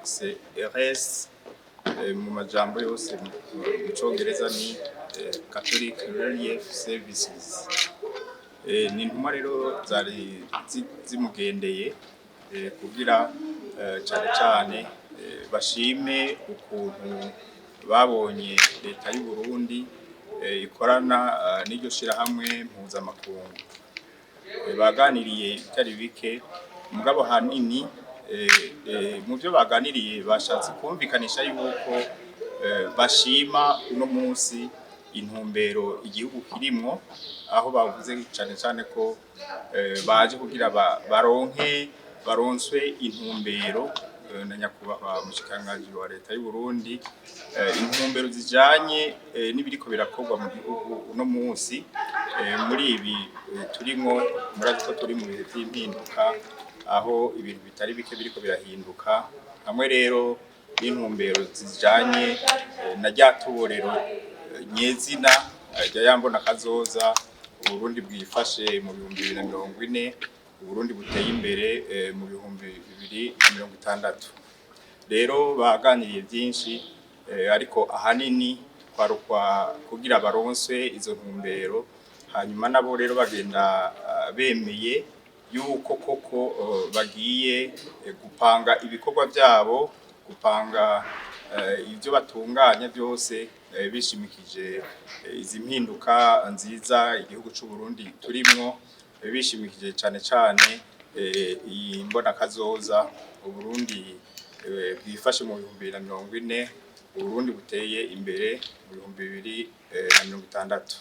CRS mu majambo yose mu Congereza ni Catholic Relief Services. Ni intumwa rero zari zimugendeye kugira cane bashime ukuntu babonye leta y'u Burundi ikorana n'iryo shirahamwe mpuzamakungu. Baganiriye bitari bike mugabo hanini mu byo baganiriye bashatse kumvikanisha yuko bashima uno munsi intumbero igihugu kirimwo, aho bavuze cane ko baje kugira baronswe intumbero na nyakubahwa mushikiranganji wa leta y'u Burundi, intumbero zijanye n'ibiriko birakorwa mu gihugu uno munsi muri ibi turimwo. Murazi ko turi mu bihe vy'impinduka, aho ibintu bitari bike biriko birahinduka, hamwe rero n'intumbero zijanye na ryatorero nyezina rya yambona kazoza Uburundi bwifashe mu 2040, Uburundi buteye imbere mu 2060. Rero baganiriye byinshi, ariko ahanini kwarukwa kugira baronswe izo ntumbero, hanyuma nabo rero bagenda bemeye yuko koko bagiye gupanga ibikorwa byabo, gupanga ibyo batunganya byose bishimikije izi mpinduka nziza igihugu c'u Burundi turimwo, bishimikije cane iyi mbona kazoza Uburundi bwifashe mu 2040, Uburundi buteye imbere mu 2060.